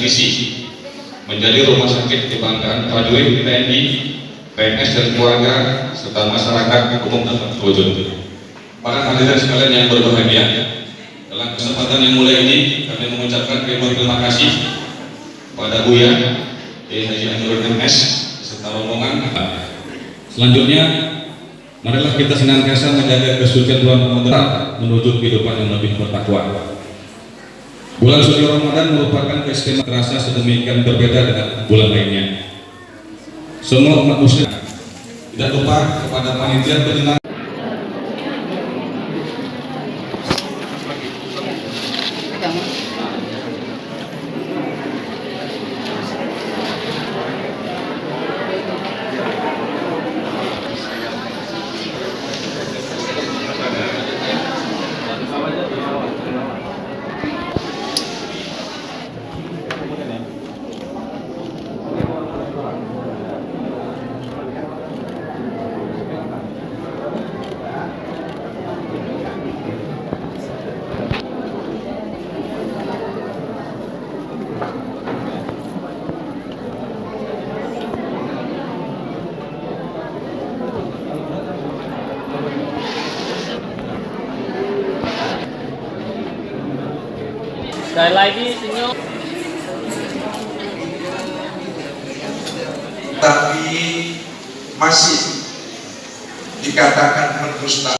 misi menjadi rumah sakit kebanggaan prajurit TNI, PNS dan keluarga serta masyarakat umum dapat terwujud. Para hadirin sekalian yang berbahagia, dalam kesempatan yang mulia ini kami mengucapkan terima kasih pada Buya Haji Anurul MS serta rombongan. Selanjutnya, marilah kita senantiasa menjaga kesucian bulan Ramadan menuju kehidupan yang lebih bertakwa. Bulan suci Ramadan merupakan keistimewaan terasa sedemikian berbeda dengan bulan lainnya. Semua umat muslim tidak lupa kepada panitia penyelenggara. Sekali lagi senyum. Tapi masih dikatakan berdusta.